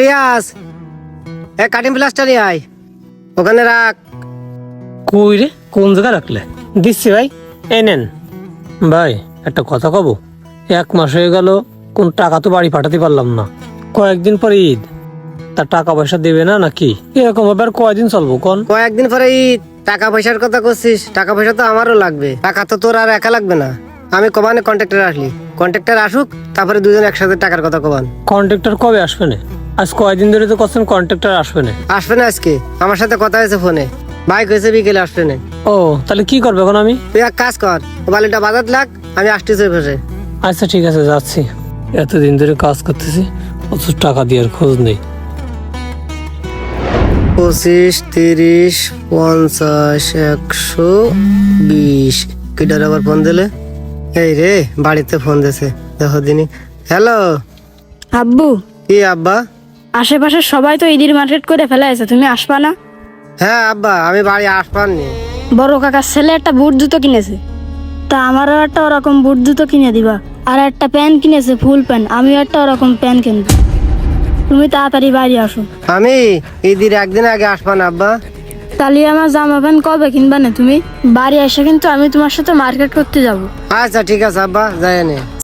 Riaz, cutting প্লাসটা নিয়ে আয়, ওখানে রাখ। কই রে, কোন জায়গায় রাখলে? দিচ্ছি ভাই, এই নেন। ভাই একটা কথা কব, 1 মাস হয়ে গেল কোন টাকা তো বাড়ি পাঠাতে পারলাম না। কয়েকদিন পরে ঈদ, তা টাকা পয়সা দেবে না নাকি? এরকম ভাবে আর কয়দিন চলবো কোন? কয়েকদিন পরে ঈদ, টাকা পয়সার কথা করছিস? টাকা পয়সা তো আমারও লাগবে। টাকা তো তোর আর একা লাগবে না। আমি কমানে কন্ট্রাক্টর আসলি, কন্ট্রাক্টর আসুক, তারপরে দুজন একসাথে টাকার কথা কমান। কন্ট্রাক্টর কবে আসবে না? আজ কয়দিন ধরে তো করছেন কন্ট্রাক্টর আসবে না। আসবে না আজকে? আমার সাথে কথা হয়েছে ফোনে, বাইক হয়েছে বিকেলে আসবে না। ও, তাহলে কি করবে এখন আমি? তুই এক কাজ কর, বালিটা বাজাত লাগ, আমি আসতেছি ফেসে। আচ্ছা ঠিক আছে, যাচ্ছি। এতদিন ধরে কাজ করতেছি, প্রচুর টাকা দেওয়ার খোঁজ নেই। 25, 30, 50, 120। কিটার আবার ফোন দিলে? এই রে, বাড়িতে ফোন দিছে, দেখো দিনই। হ্যালো। আব্বু, কি আব্বা? আশেপাশে সবাই তো ঈদের মার্কেট করে ফেলে আছে, তুমি আসবা না? হ্যাঁ আব্বা, আমি বাড়ি আসবারনি। বড় কাকার ছেলে একটা বুট জুতো কিনেছে, তা আমারও একটা ওরকম বুট জুতো কিনে দিবা। আর একটা প্যান্ট কিনেছে, ফুল প্যান্ট, আমিও একটা ওরকম প্যান্ট কিনবো। তুমি তাড়াতাড়ি বাড়ি আসো। আমি ঈদের একদিন আগে আসবা না আব্বা? তাহলে আমার জামা প্যান্ট কবে কিনবা না তুমি? বাড়ি এসে কিন্তু আমি তোমার সাথে মার্কেট করতে যাব। আচ্ছা ঠিক আছে আব্বা, যাই নে।